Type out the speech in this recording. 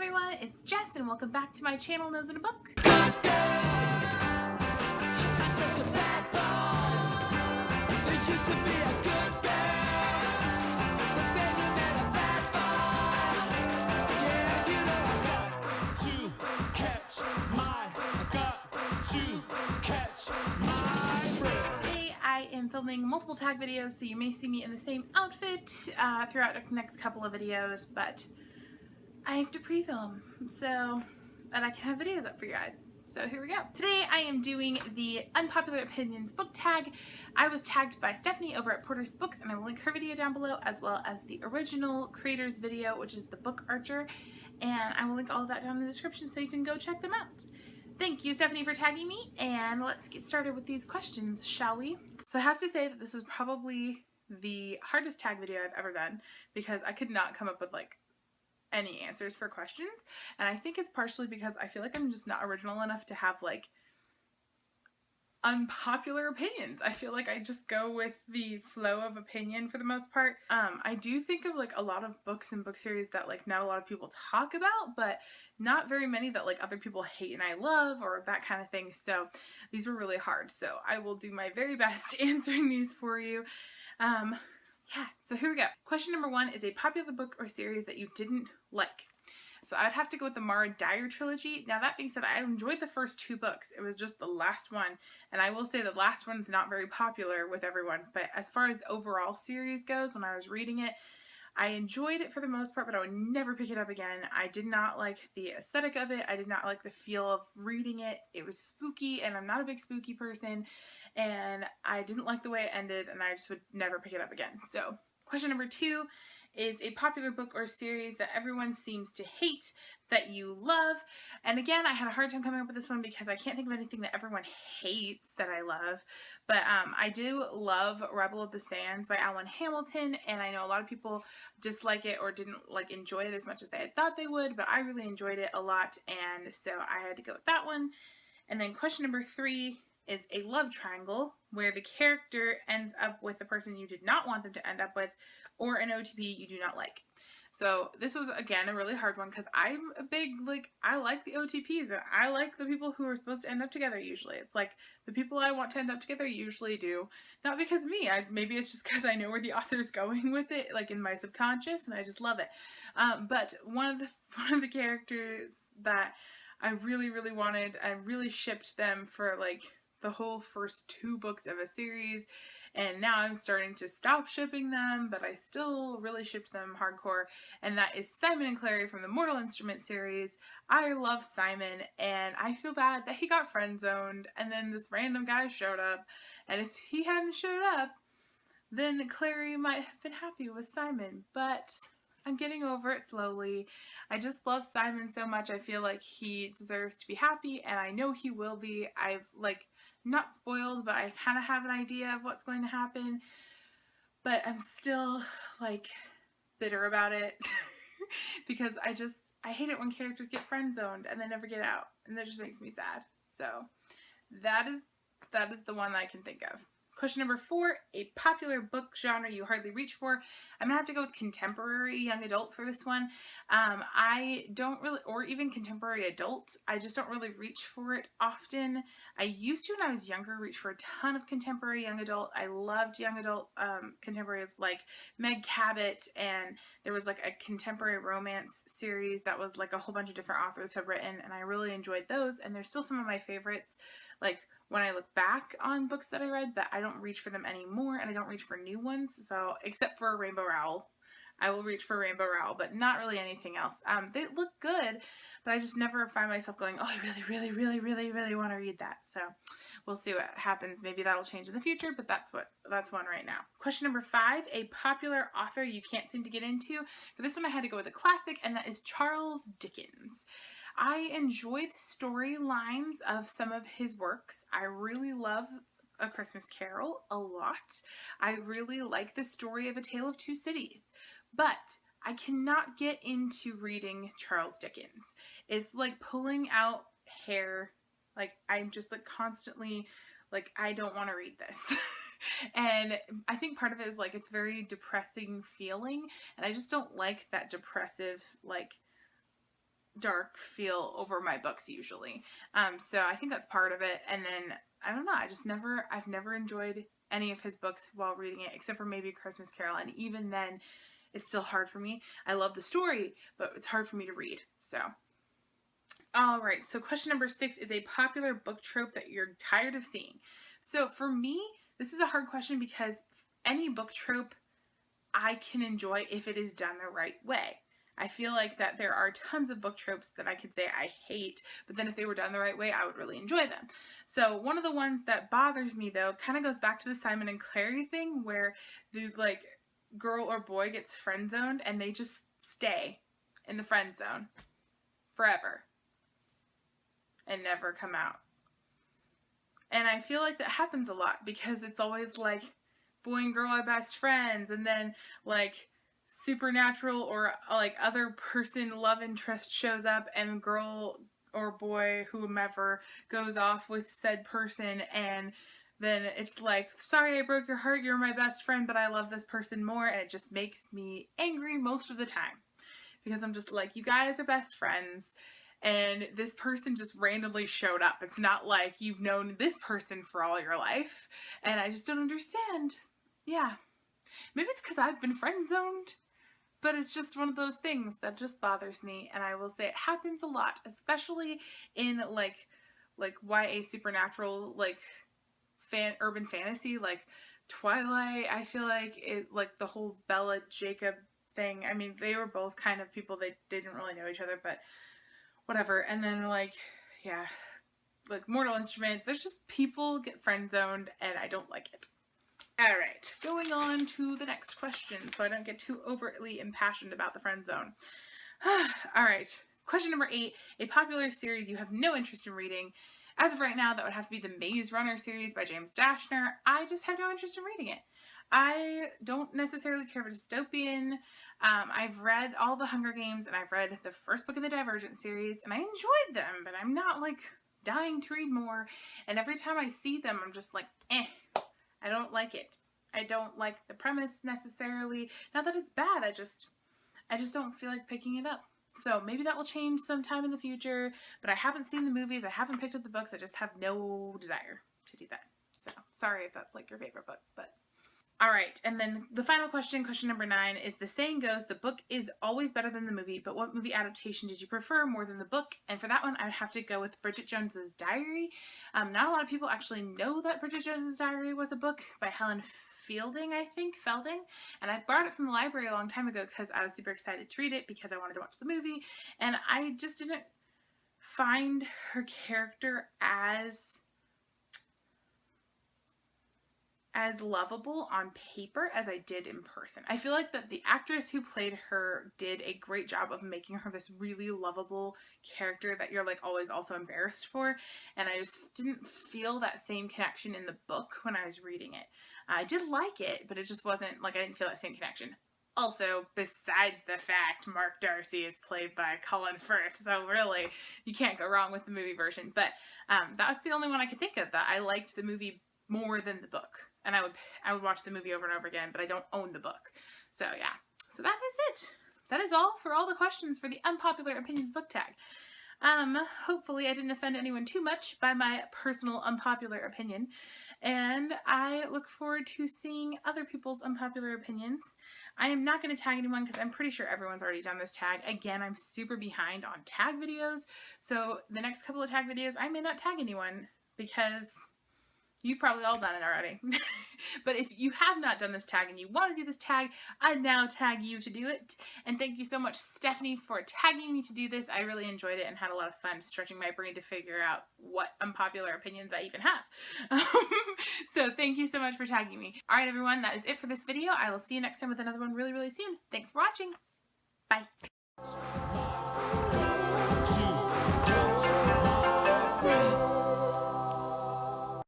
everyone, it's Jess and welcome back to my channel, Nose in a Book. Today I am filming multiple tag videos, so you may see me in the same outfit throughout the next couple of videos, but I have to pre-film so that I can have videos up for you guys. So here we go. Today I am doing the Unpopular Opinions book tag. I was tagged by Stephanie over at Porter's Books, and I will link her video down below as well as the original creator's video, which is the Book Archer, and I will link all of that down in the description so you can go check them out. Thank you, Stephanie, for tagging me, and let's get started with these questions, shall we? So I have to say that this was probably the hardest tag video I've ever done because I could not come up with like any answers for questions, and I think it's partially because I feel like I'm just not original enough to have like unpopular opinions. I feel like I just go with the flow of opinion for the most part. I do think of like a lot of books and book series that like not a lot of people talk about, but not very many that like other people hate and I love or that kind of thing. So these were really hard. So I will do my very best answering these for you. Yeah, so here we go. Question number one is a popular book or series that you didn't like. So I'd have to go with the Mara Dyer trilogy. Now that being said, I enjoyed the first two books. It was just the last one. And I will say the last one's not very popular with everyone. But as far as the overall series goes, when I was reading it, I enjoyed it for the most part, but I would never pick it up again. I did not like the aesthetic of it. I did not like the feel of reading it. It was spooky, and I'm not a big spooky person. And I didn't like the way it ended, and I just would never pick it up again. So question number two is a popular book or series that everyone seems to hate that you love. And again, I had a hard time coming up with this one because I can't think of anything that everyone hates that I love. But I do love Rebel of the Sands by Alan Hamilton, and I know a lot of people dislike it or didn't like enjoy it as much as they had thought they would, but I really enjoyed it a lot, and so I had to go with that one. And then question number three is a love triangle where the character ends up with the person you did not want them to end up with, or an OTP you do not like. So this was, again, a really hard one because I'm a big, I like the OTPs, and I like the people who are supposed to end up together usually. It's like the people I want to end up together usually do. Not because me, maybe it's just because I know where the author's going with it, like in my subconscious, and I just love it. But one of the characters that I really, really wanted, I really shipped them for like the whole first two books of a series, and now I'm starting to stop shipping them, but I still really shipped them hardcore, and that is Simon and Clary from the Mortal Instrument series. I love Simon, and I feel bad that he got friend-zoned, and then this random guy showed up, and if he hadn't showed up, then Clary might have been happy with Simon, but I'm getting over it slowly. I just love Simon so much. I feel like he deserves to be happy, and I know he will be. I've not spoiled, but I kind of have an idea of what's going to happen, but I'm still bitter about it because I hate it when characters get friend zoned and they never get out, and that just makes me sad. So that is the one that I can think of. Question number four, a popular book genre you hardly reach for. I'm going to have to go with contemporary young adult for this one. I don't really, or even contemporary adult, I just don't really reach for it often. I used to when I was younger reach for a ton of contemporary young adult. I loved young adult contemporaries like Meg Cabot, and there was like a contemporary romance series that was like a whole bunch of different authors have written, and I really enjoyed those, and they're still some of my favorites. Like when I look back on books that I read, but I don't reach for them anymore, and I don't reach for new ones, so except for Rainbow Rowell. I will reach for Rainbow Rowell, but not really anything else. They look good, but I just never find myself going, oh, I really, really, really, really, really want to read that. So we'll see what happens. Maybe that'll change in the future, but that's one right now. Question number five, a popular author you can't seem to get into. For this one, I had to go with a classic, and that is Charles Dickens. I enjoy the storylines of some of his works. I really love A Christmas Carol a lot. I really like the story of A Tale of Two Cities, but I cannot get into reading Charles Dickens. It's like pulling out hair. Like I'm just like constantly like, I don't want to read this. And I think part of it is like it's very depressing feeling, and I just don't like that depressive dark feel over my books usually. So I think that's part of it. And then, I don't know, I've never enjoyed any of his books while reading it, except for maybe Christmas Carol, and even then, it's still hard for me. I love the story, but it's hard for me to read, so. Alright, so question number 6 is a popular book trope that you're tired of seeing. So for me, this is a hard question because any book trope I can enjoy if it is done the right way. I feel like that there are tons of book tropes that I could say I hate, but then if they were done the right way, I would really enjoy them. So one of the ones that bothers me, though, kind of goes back to the Simon and Clary thing, where the, like, girl or boy gets friend zoned and they just stay in the friend zone forever and never come out. And I feel like that happens a lot because it's always like boy and girl are best friends, and then like supernatural or like other person love interest shows up and girl or boy whomever goes off with said person, and then it's like, sorry I broke your heart, you're my best friend, but I love this person more, and it just makes me angry most of the time because I'm just like, you guys are best friends and this person just randomly showed up. It's not like you've known this person for all your life, and I just don't understand. Yeah, maybe it's because I've been friend zoned. But it's just one of those things that just bothers me, and I will say it happens a lot, especially in like YA supernatural, like urban fantasy, like Twilight. I feel like it, like the whole Bella Jacob thing. I mean, they were both kind of people that didn't really know each other, but whatever. And then like, yeah, like Mortal Instruments. There's just people get friend zoned, and I don't like it. Alright, going on to the next question so I don't get too overtly impassioned about the friend zone. Alright, question number 8, a popular series you have no interest in reading. As of right now, that would have to be the Maze Runner series by James Dashner. I just have no interest in reading it. I don't necessarily care for dystopian. I've read all the Hunger Games, and I've read the first book of the Divergent series, and I enjoyed them, but I'm not like dying to read more, and every time I see them, I'm just like, eh. I don't like it. I don't like the premise necessarily. Not that it's bad, I just don't feel like picking it up. So maybe that will change sometime in the future, but I haven't seen the movies, I haven't picked up the books, I just have no desire to do that. So sorry if that's like your favorite book, but. Alright, and then the final question, question number 9, is the saying goes, the book is always better than the movie, but what movie adaptation did you prefer more than the book? And for that one, I would have to go with Bridget Jones's Diary. Not a lot of people actually know that Bridget Jones's Diary was a book by Helen Felding, and I borrowed it from the library a long time ago because I was super excited to read it because I wanted to watch the movie, and I just didn't find her character as lovable on paper as I did in person. I feel like that the actress who played her did a great job of making her this really lovable character that you're like always also embarrassed for, and I just didn't feel that same connection in the book when I was reading it. I did like it, but it just wasn't like I didn't feel that same connection. Also, besides the fact Mark Darcy is played by Colin Firth, so really you can't go wrong with the movie version. But that was the only one I could think of that I liked the movie more than the book. And I would watch the movie over and over again, but I don't own the book. So yeah, so that is it. That is all for all the questions for the Unpopular Opinions book tag. Hopefully I didn't offend anyone too much by my personal unpopular opinion, and I look forward to seeing other people's unpopular opinions. I am not going to tag anyone because I'm pretty sure everyone's already done this tag. Again, I'm super behind on tag videos, so the next couple of tag videos I may not tag anyone because you've probably all done it already. But if you have not done this tag and you want to do this tag, I now tag you to do it. And thank you so much, Stephanie, for tagging me to do this. I really enjoyed it and had a lot of fun stretching my brain to figure out what unpopular opinions I even have. So thank you so much for tagging me. Alright everyone, that is it for this video. I will see you next time with another one really, really soon. Thanks for watching. Bye.